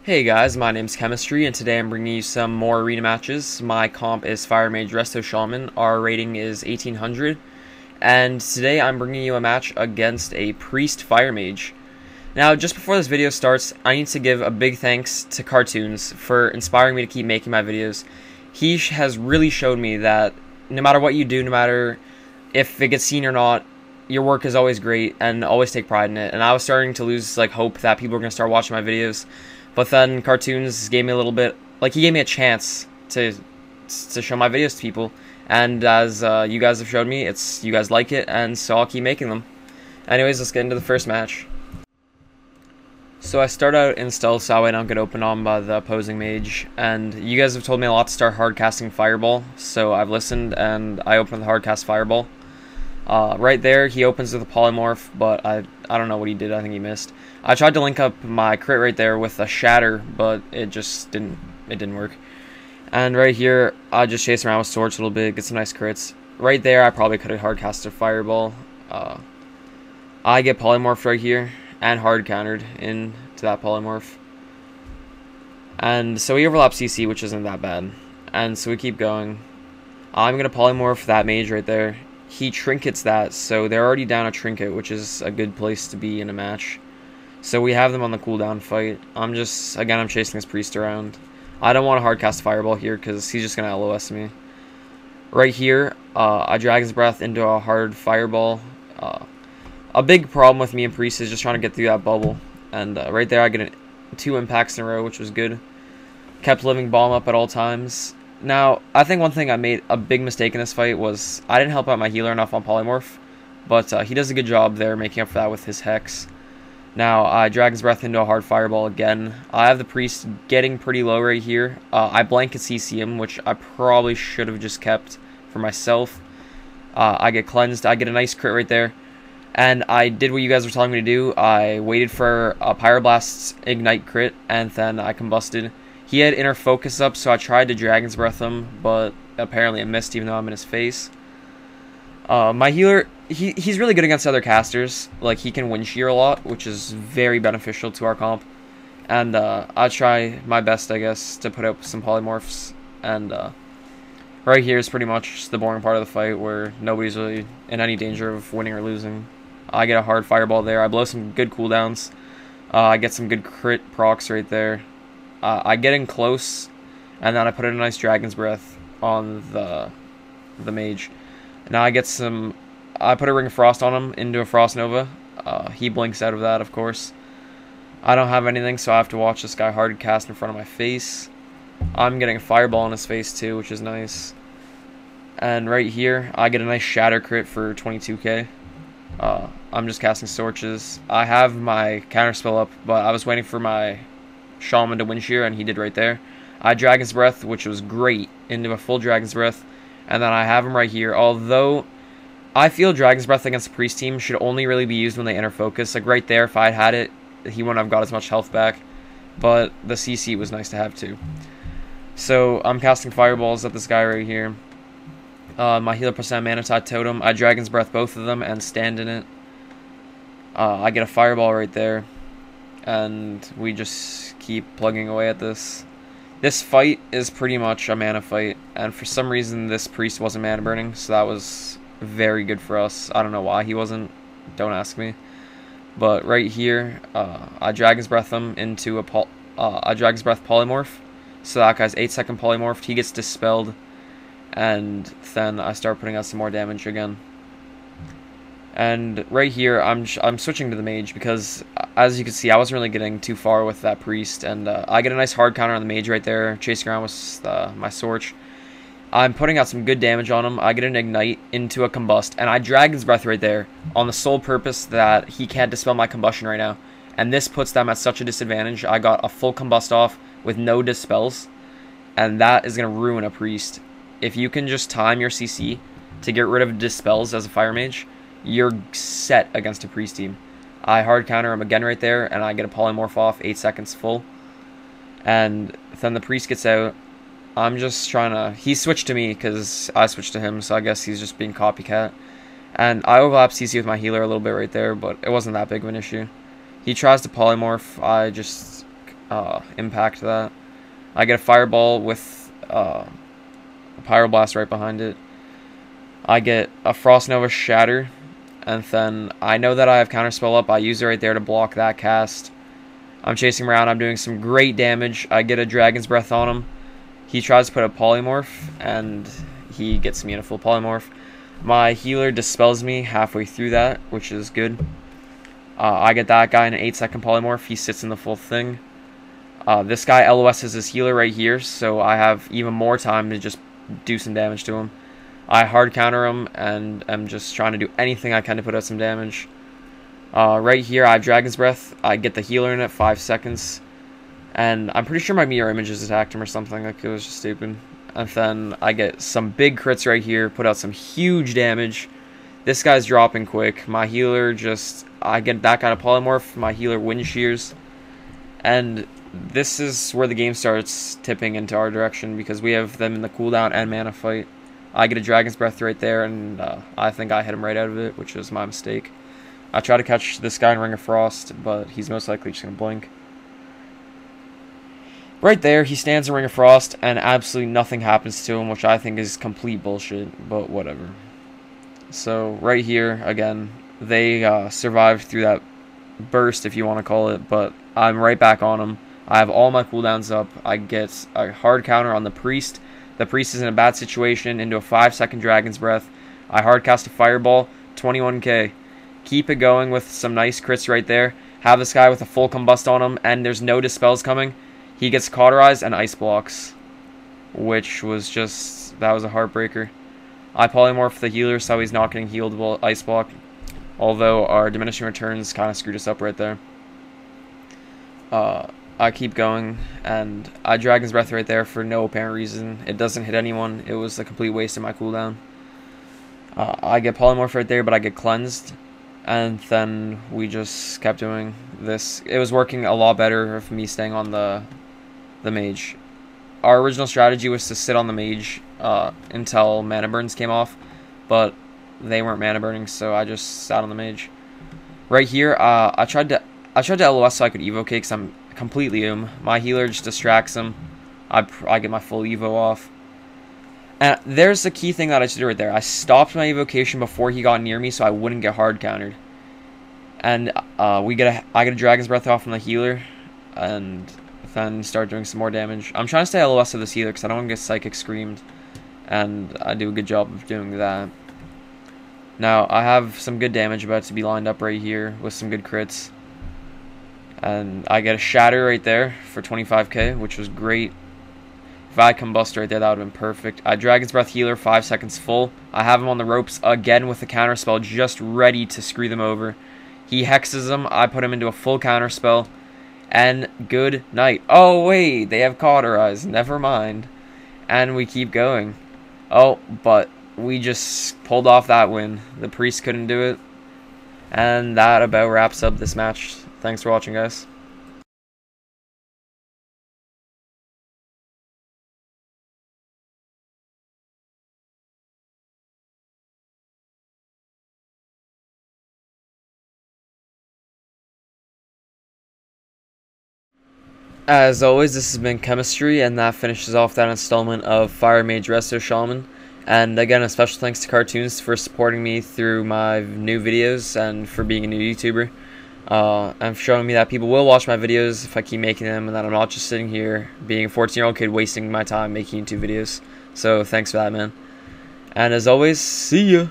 Hey guys, my name's Chemistry, and today I'm bringing you some more arena matches. My comp is Fire Mage Shaman. Our rating is 1800, and today I'm bringing you a match against a Priest Fire Mage. Now, just before this video starts, I need to give a big thanks to Cartoonz for inspiring me to keep making my videos. He has really showed me that no matter what you do, no matter if it gets seen or not, your work is always great and always take pride in it. And I was starting to lose hope that people were going to start watching my videos. But then Cartoonz gave me a little bit, he gave me a chance to show my videos to people. And as you guys have showed me, you guys like it, and so I'll keep making them. Anyways, let's get into the first match. So I start out in stealth, so I don't get opened on by the opposing mage. And you guys have told me a lot to start hard casting Fireball, so I've listened, and I opened the hard cast Fireball. Right there, he opens with a polymorph, but I don't know what he did. I think he missed. I tried to link up my crit right there with a shatter, but it just didn't work. And right here, I just chase around with swords a little bit, get some nice crits. Right there, I probably could have hard casted Fireball. I get polymorphed right here and hard countered into that polymorph. And so he overlaps CC, which isn't that bad. And so we keep going. I'm gonna polymorph that mage right there. He trinkets that, so they're already down a trinket, which is a good place to be in a match. So we have them on the cooldown fight. I'm chasing this priest around. I don't want to hardcast Fireball here because he's just going to LOS me. Right here, I Dragon's Breath into a hard Fireball. A big problem with me and priest is just trying to get through that bubble. And right there, I get 2 impacts in a row, which was good. Kept living bomb up at all times. Now, I think one thing I made a big mistake in this fight was I didn't help out my healer enough on Polymorph, but he does a good job there making up for that with his Hex. Now, I Dragon's Breath into a hard Fireball again. I have the Priest getting pretty low right here. I blanket CC him, which I probably should have just kept for myself. I get cleansed. I get a nice crit right there. And I did what you guys were telling me to do. I waited for a Pyroblast's Ignite crit, and then I combusted. He had inner focus up, so I tried to Dragon's Breath him, but apparently it missed even though I'm in his face. My healer, he's really good against other casters. He can wind shear a lot, which is very beneficial to our comp. And I try my best, I guess, to put up some polymorphs. And right here is pretty much the boring part of the fight where nobody's really in any danger of winning or losing. I get a hard Fireball there. I blow some good cooldowns. I get some good crit procs right there. I get in close, and then I put in a nice Dragon's Breath on the mage. Now I put a Ring of Frost on him into a Frost Nova. He blinks out of that, of course. I don't have anything, so I have to watch this guy hard cast in front of my face. I'm getting a Fireball in his face too, which is nice. And right here, I get a nice Shatter crit for 22k. I'm just casting Sorches. I have my counterspell up, but I was waiting for my Shaman to wind shear, and he did right there. I Dragon's Breath, which was great, into a full Dragon's Breath, and then I have him right here. Although I feel Dragon's Breath against the Priest team should only really be used when they enter focus. Right there, if I had it, he wouldn't have got as much health back, but the CC was nice to have too. So I'm casting Fireballs at this guy right here. My healer puts down Mana Tide Totem. I Dragon's Breath both of them and stand in it. I get a Fireball right there. And we just keep plugging away at this. This fight is pretty much a mana fight, and for some reason this priest wasn't mana burning, so that was very good for us. I don't know why he wasn't, don't ask me. But right here, I Dragon's Breath him into a Dragon's Breath Polymorph, so that guy's 8-second polymorphed. He gets dispelled, and then I start putting out some more damage again. And right here, I'm switching to the mage because, as you can see, I wasn't really getting too far with that priest. And I get a nice hard counter on the mage right there, chasing around with my Sorch. I'm putting out some good damage on him. I get an Ignite into a Combust, and I Dragon's Breath right there on the sole purpose that he can't dispel my Combustion right now. And this puts them at such a disadvantage. I got a full Combust off with no dispels, and that is going to ruin a priest. If you can just time your CC to get rid of dispels as a fire mage, you're set against a priest team. I hard counter him again right there, and I get a polymorph off, 8 seconds full. And then the priest gets out. I'm just trying to... He switched to me because I switched to him, so I guess he's just being copycat. And I overlap CC with my healer a little bit right there, but it wasn't that big of an issue. He tries to polymorph. impact that. I get a fireball with a pyroblast right behind it. I get a Frost Nova Shatter, and then I know that I have Counterspell up. I use it right there to block that cast. I'm chasing him around. I'm doing some great damage. I get a Dragon's Breath on him. He tries to put a Polymorph, and he gets me in a full Polymorph. My healer dispels me halfway through that, which is good. I get that guy in an 8-second Polymorph. He sits in the full thing. This guy LOS is his healer right here, so I have even more time to just do some damage to him. I hard counter him, and I'm just trying to do anything I can to put out some damage. Right here, I have Dragon's Breath. I get the healer in it, 5 seconds. And I'm pretty sure my mirror images attacked him or something. Like, it was just stupid. And then I get some big crits right here, put out some huge damage. This guy's dropping quick. My healer just... I get that kind of Polymorph. My healer wind shears. And this is where the game starts tipping into our direction, because we have them in the cooldown and mana fight. I get a Dragon's Breath right there, and I think I hit him right out of it, which was my mistake. I try to catch this guy in Ring of Frost, but he's most likely just going to blink. Right there, he stands in Ring of Frost, and absolutely nothing happens to him, which I think is complete bullshit, but whatever. So, right here, again, they survived through that burst, if you want to call it, but I'm right back on him. I have all my cooldowns up. I get a hard counter on the Priest. The Priest is in a bad situation, into a 5-second Dragon's Breath. I hard cast a Fireball, 21k. Keep it going with some nice crits right there. Have this guy with a full combust on him, and there's no dispels coming. He gets cauterized and ice blocks, which was just, that was a heartbreaker. I polymorph the healer so he's not getting healed while ice block, although our diminishing returns kind of screwed us up right there. I keep going, and I Dragon's Breath right there for no apparent reason. It doesn't hit anyone. It was a complete waste of my cooldown. I get polymorph right there, but I get cleansed. And then we just kept doing this. It was working a lot better of me staying on the Mage. Our original strategy was to sit on the Mage until mana burns came off, but they weren't mana burning, so I just sat on the Mage. Right here, I tried to LOS so I could evoke because I'm completely My healer just distracts him. I get my full evo off. And there's the key thing that I should do right there. I stopped my evocation before he got near me so I wouldn't get hard countered. And I get a Dragon's Breath off from the healer, and then start doing some more damage. I'm trying to stay LOS of this healer because I don't want to get Psychic Screamed, and I do a good job of doing that. Now, I have some good damage about to be lined up right here with some good crits. And I get a Shatter right there for 25k, which was great. If I had Combust right there, that would have been perfect. I Dragon's Breath healer, 5 seconds full. I have him on the ropes again with the counter spell, just ready to screw them over. He hexes them. I put him into a full counter spell. And good night. Oh, wait, they have Cauterized. Never mind. And we keep going. Oh, but we just pulled off that win. The Priest couldn't do it. And that about wraps up this match. Thanks for watching, guys. As always, this has been Chemistry, and that finishes off that installment of Fire Mage Resto Shaman. And again, a special thanks to Cartoonz for supporting me through my new videos and for being a new YouTuber. And showing me that people will watch my videos if I keep making them, and that I'm not just sitting here being a 14-year-old kid wasting my time making YouTube videos. So thanks for that, man. And as always, see ya!